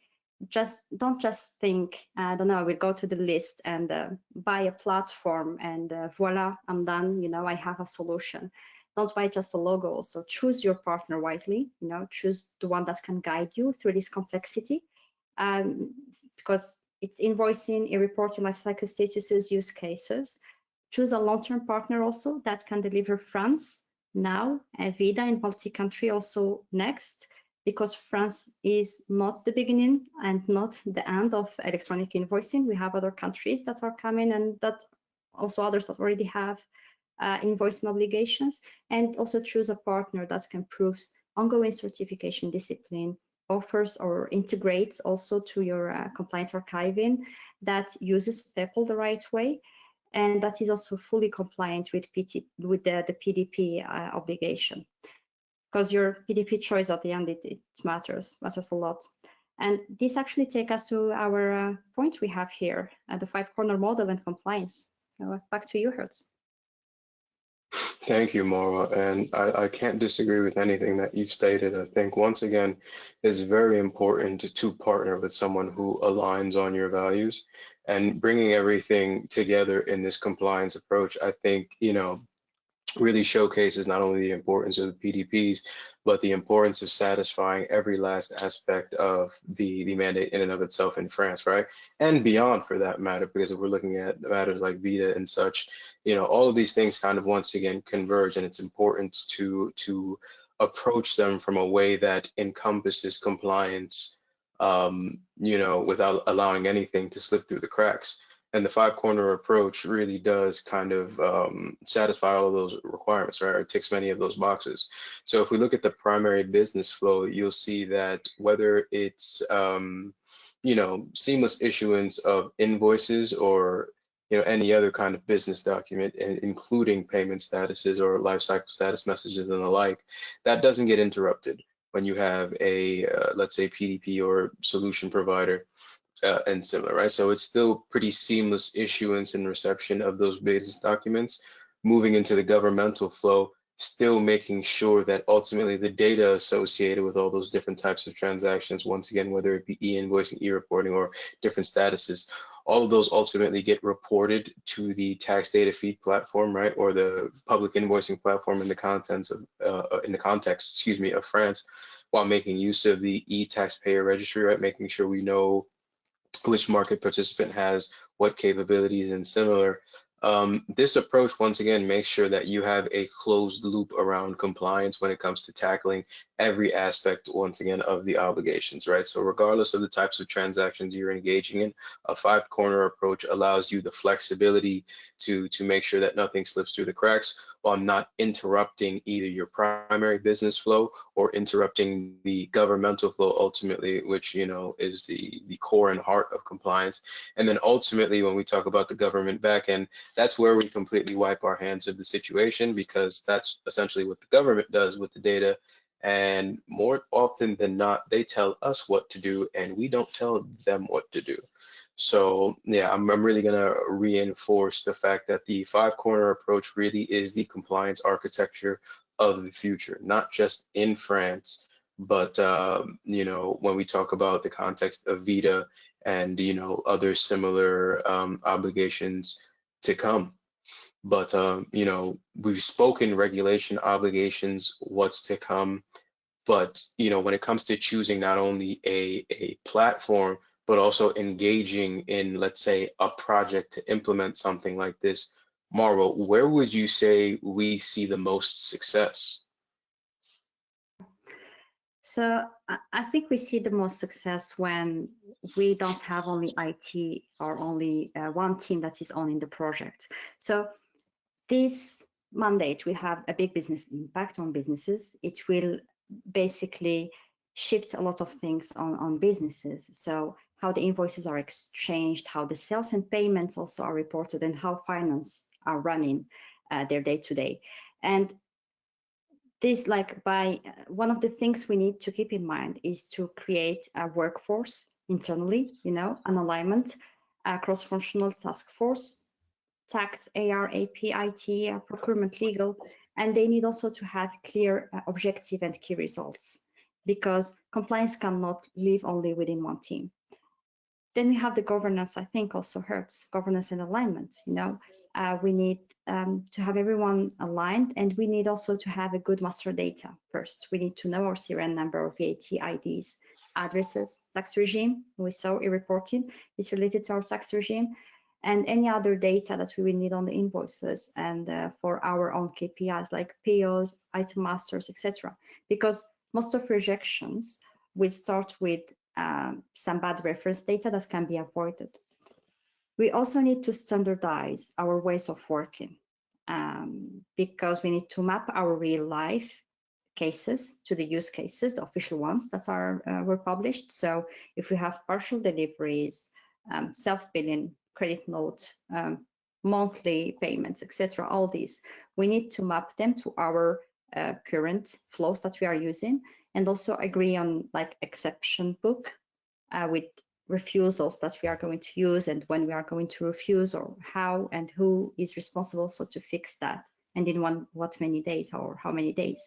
don't just think, I don't know, I will go to the list and buy a platform and voila, I'm done, you know, I have a solution. Don't buy just a logo. So choose your partner wisely, you know, choose the one that can guide you through this complexity, because it's invoicing, e-reporting, lifecycle statuses, use cases. Choose a long-term partner also that can deliver France now, Vida in multi-country also next, because France is not the beginning and not the end of electronic invoicing. We have other countries that are coming, and that also others that already have invoicing obligations. And also choose a partner that can prove ongoing certification discipline offers or integrates also to your compliance archiving that uses PEPL the right way, and that is also fully compliant with the PDP obligation. Because your PDP choice at the end, it matters a lot. And this actually takes us to our point we have here, the 5-corner model and compliance. So back to you, Hertz. Thank you, Maura. And I can't disagree with anything that you've stated. I think, once again, it's very important to partner with someone who aligns on your values, and bringing everything together in this compliance approach, I think, really showcases not only the importance of the PDPs, but the importance of satisfying every last aspect of the mandate in and of itself in France, right? And beyond, for that matter, because if we're looking at matters like Vita and such, all of these things kind of once again converge, and it's important to approach them from a way that encompasses compliance, without allowing anything to slip through the cracks. And the 5-corner approach really does kind of satisfy all of those requirements, right? Or it ticks many of those boxes. So if we look at the primary business flow, you'll see that whether it's, seamless issuance of invoices, or any other kind of business document, including payment statuses or lifecycle status messages and the like, that doesn't get interrupted when you have a, let's say, PDP or solution provider and similar, right? So it's still pretty seamless issuance and reception of those business documents. Moving into the governmental flow, still making sure that ultimately the data associated with all those different types of transactions, once again, whether it be e-invoicing, e-reporting, or different statuses, all of those ultimately get reported to the tax data feed platform, right, or the public invoicing platform in the context of France, while making use of the e-taxpayer registry, right, making sure we know which market participant has what capabilities and similar. This approach, once again, makes sure that you have a closed loop around compliance when it comes to tackling every aspect, once again, of the obligations, right? So regardless of the types of transactions you're engaging in, a 5-corner approach allows you the flexibility to make sure that nothing slips through the cracks, while not interrupting either your primary business flow or interrupting the governmental flow ultimately, which is the core and heart of compliance. And then ultimately, when we talk about the government backend, that's where we completely wipe our hands of the situation, because that's essentially what the government does with the data. And more often than not, they tell us what to do and we don't tell them what to do. So yeah, I'm really gonna reinforce the fact that the 5-corner approach really is the compliance architecture of the future, not just in France, but when we talk about the context of Vita and other similar obligations to come. But we've spoken regulation obligations, what's to come. But when it comes to choosing not only a platform, but also engaging in, let's say, a project to implement something like this, Mauro, where would you say we see the most success? So I think we see the most success when we don't have only IT or only one team that is owning the project. So this mandate will have a big business impact on businesses. It will basically shift a lot of things on businesses. So how the invoices are exchanged, how the sales and payments also are reported, and how finance are running their day-to-day. And this, one of the things we need to keep in mind is to create a workforce internally, an alignment, a cross-functional task force, tax, AR, AP, IT, procurement, legal, and they need also to have clear objective and key results, because compliance cannot live only within one team. Then we have the governance, I think also hurts, governance and alignment, we need to have everyone aligned, and we need also to have a good master data first. We need to know our CRN number, or VAT IDs, addresses, tax regime. We saw e-reporting is related to our tax regime, and any other data that we will need on the invoices and for our own KPIs like POs, item masters, etc. Because most of rejections will start with some bad reference data that can be avoided. We also need to standardize our ways of working because we need to map our real life cases, to the use cases, the official ones that were published. So if we have partial deliveries, self-billing, credit note, monthly payments, etc., all these, we need to map them to our current flows that we are using, and also agree on like exception book with refusals that we are going to use and when we are going to refuse, or how and who is responsible so to fix that, and in what many days or how many days,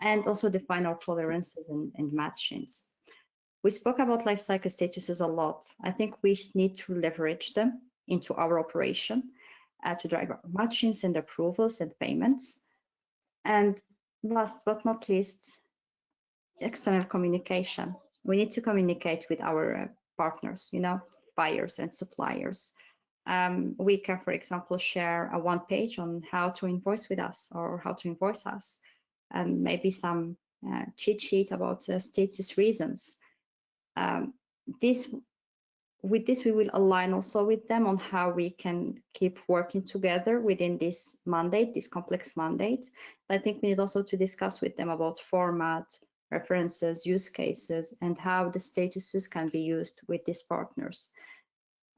and also define our tolerances and matchings. We spoke about lifecycle statuses a lot. I think we need to leverage them into our operation to drive our matchings and approvals and payments. And last but not least, external communication. We need to communicate with our partners, buyers and suppliers. We can, for example, share a one page on how to invoice with us or how to invoice us, and maybe some cheat sheet about status reasons. With this, we will align also with them on how we can keep working together within this mandate, this complex mandate. I think we need also to discuss with them about format, references, use cases, and how the statuses can be used with these partners.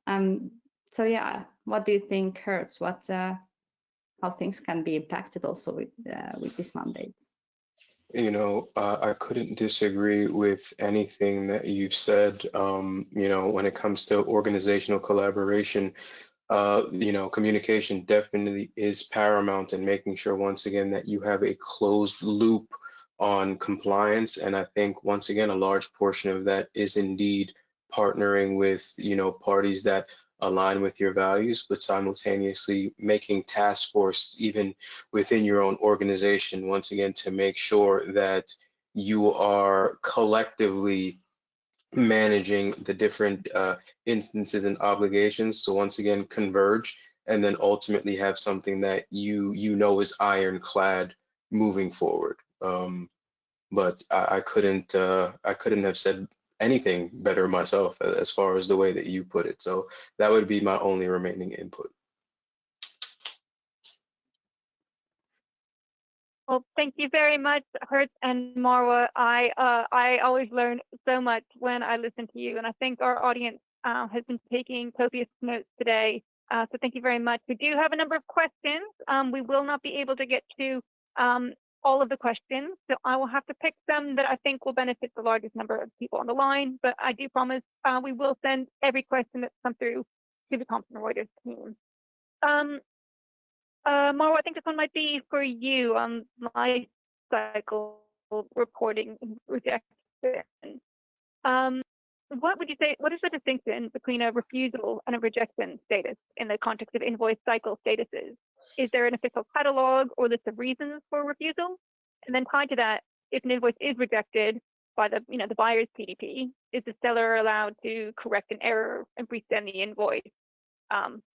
So yeah, what do you think, Hertz? How things can be impacted also with this mandate? I couldn't disagree with anything that you've said. When it comes to organizational collaboration, communication definitely is paramount in making sure, once again, that you have a closed loop on compliance. And I think, once again, a large portion of that is indeed partnering with, parties that align with your values, but simultaneously making task force even within your own organization, once again, to make sure that you are collectively managing the different instances and obligations. So once again, converge, and then ultimately have something that you know is ironclad moving forward. But I couldn't have said anything better myself as far as the way that you put it. So that would be my only remaining input. Well, thank you very much, Hertz and Marwa. I always learn so much when I listen to you, and I think our audience has been taking copious notes today. So thank you very much. We do have a number of questions. We will not be able to get to all of the questions, so I will have to pick some that I think will benefit the largest number of people on the line, but I do promise we will send every question that's come through to the Thomson Reuters team. Marwa, I think this one might be for you on life cycle reporting and rejection. What would you say, what is the distinction between a refusal and a rejection status in the context of invoice cycle statuses? Is there an official catalog or list of reasons for refusal? And then tied to that, if an invoice is rejected by the buyer's PDP, is the seller allowed to correct an error and resend the invoice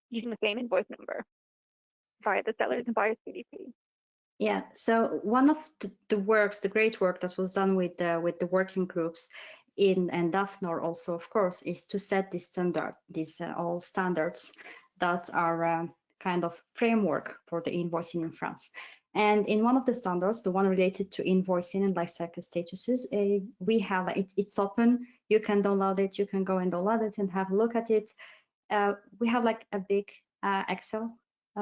using the same invoice number via the seller's and buyer's PDP? Yeah, so one of the great work that was done with the working groups and DAFNOR also, of course, is to set this standard, all standards that are kind of framework for the invoicing in France. And in one of the standards, the one related to invoicing and lifecycle statuses, we have it's open. You can download it. You can go and download it and have a look at it. We have like a big Excel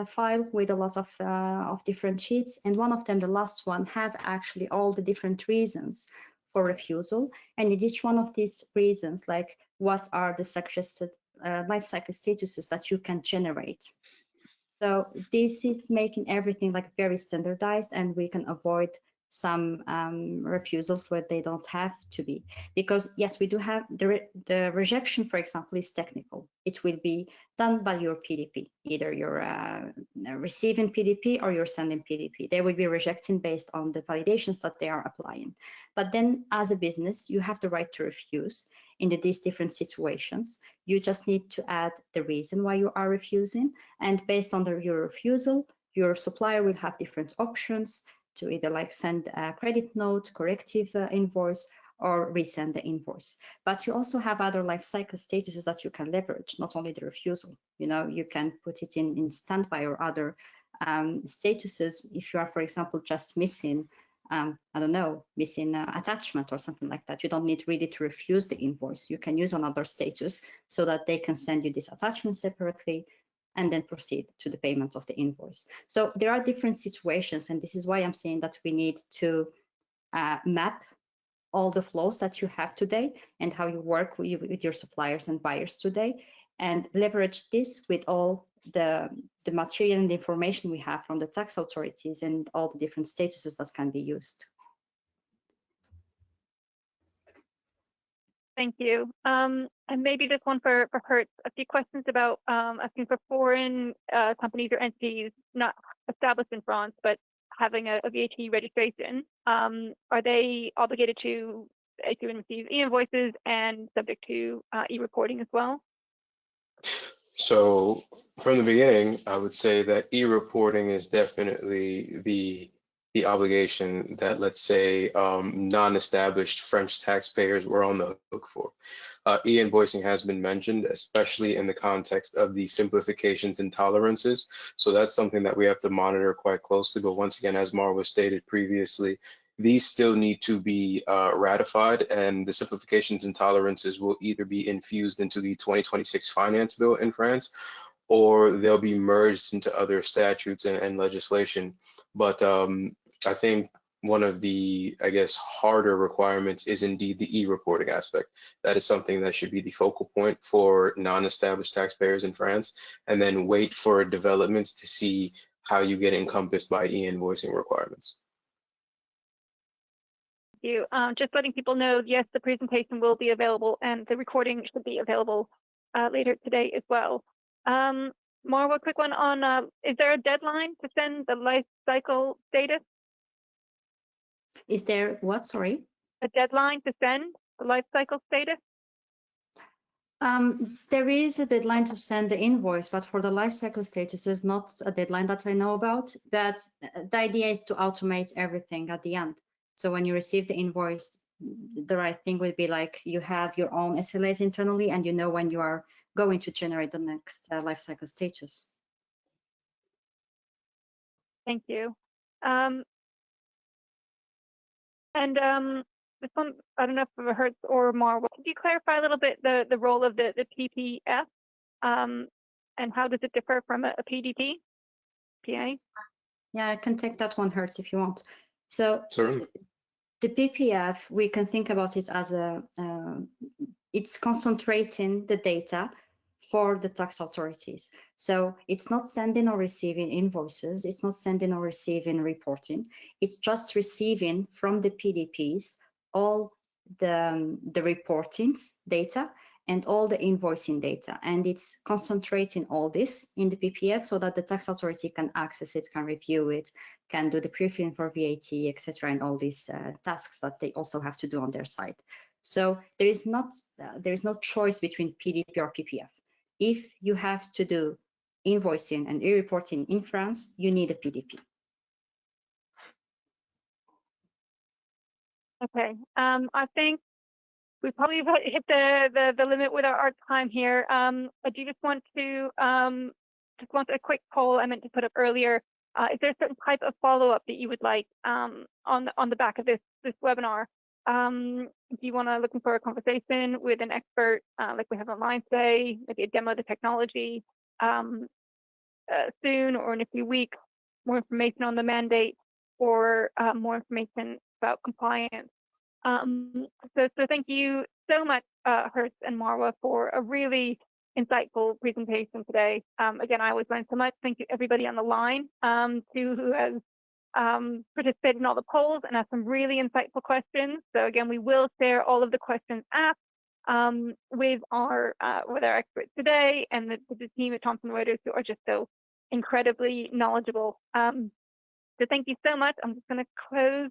file with a lot of different sheets, and one of them, the last one, have actually all the different reasons for refusal, and in each one of these reasons, like what are the suggested lifecycle statuses that you can generate. So this is making everything like very standardized, and we can avoid some refusals where they don't have to be, because yes, we do have the rejection, for example, is technical. It will be done by your PDP, either you're receiving PDP or you're sending PDP. They will be rejecting based on the validations that they are applying. But then as a business, you have the right to refuse in these different situations. You just need to add the reason why you are refusing, and based on your refusal, your supplier will have different options to either like send a credit note, corrective invoice, or resend the invoice. But you also have other life cycle statuses that you can leverage, not only the refusal. You can put it in standby or other statuses if you are, for example, just missing I don't know, missing an attachment or something like that. You don't need really to refuse the invoice. You can use another status so that they can send you this attachment separately and then proceed to the payment of the invoice. So there are different situations, and this is why I'm saying that we need to map all the flows that you have today and how you work with your suppliers and buyers today, and leverage this with all the material and the information we have from the tax authorities and all the different statuses that can be used. Thank you. And maybe this one for Hertz, a few questions about asking for foreign companies or entities not established in France, but having a VAT registration. Are they obligated to issue and receive e-invoices and subject to e-reporting as well? So from the beginning, I would say that e-reporting is definitely the obligation that, let's say, non-established French taxpayers were on the hook for. E-invoicing has been mentioned, especially in the context of the simplifications and tolerances. So that's something that we have to monitor quite closely. But once again, as Marwa stated previously, these still need to be ratified, and the simplifications and tolerances will either be infused into the 2026 finance bill in France, or they'll be merged into other statutes and legislation. But I think one of the, I guess, harder requirements is indeed the e-reporting aspect. That is something that should be the focal point for non-established taxpayers in France, and then wait for developments to see how you get encompassed by e-invoicing requirements. You. Just letting people know, yes, the presentation will be available and the recording should be available later today as well. Marwa, quick one on, is there a deadline to send the life cycle status? Is there what, sorry? A deadline to send the life cycle status? There is a deadline to send the invoice, but for the life cycle status, there's not a deadline that I know about. But the idea is to automate everything at the end. So when you receive the invoice, the right thing would be like you have your own SLAs internally, and you know when you are going to generate the next life cycle status. Thank you. This one, I don't know if it Hertz or Marwa, could you clarify a little bit the role of the PPF and how does it differ from a PDP? PA? Yeah, I can take that one, Hertz, if you want. So Certainly. the PPF, we can think about it as it's concentrating the data for the tax authorities. So it's not sending or receiving invoices, it's not sending or receiving reporting, it's just receiving from the PDPs all the reportings data and all the invoicing data. And it's concentrating all this in the PPF so that the tax authority can access it, can review it, can do the pre-filing for VAT, etc., and all these tasks that they also have to do on their side. So there is no choice between PDP or PPF. If you have to do invoicing and e-reporting in France, you need a PDP. Okay, I think we probably hit the limit with our time here. I do just want a quick poll I meant to put up earlier. Is there a certain type of follow-up that you would like on the back of this webinar? Do you want to looking for a conversation with an expert like we have online today, maybe a demo of the technology soon or in a few weeks, more information on the mandate or more information about compliance? So thank you so much, Hertz and Marwa, for a really insightful presentation today. Again, I always learn so much. Thank you everybody on the line who has participated in all the polls and asked some really insightful questions. So again, we will share all of the questions asked with our experts today and the team at Thomson Reuters, who are just so incredibly knowledgeable. So thank you so much. I'm just going to close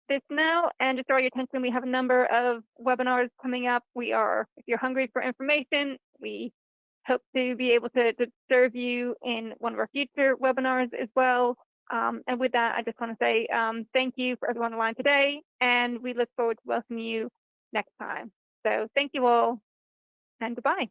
this now and just draw your attention. We have a number of webinars coming up. If you're hungry for information, we hope to be able to serve you in one of our future webinars as well. And with that, I just want to say thank you for everyone on the line today, and we look forward to welcoming you next time. So thank you all, and goodbye.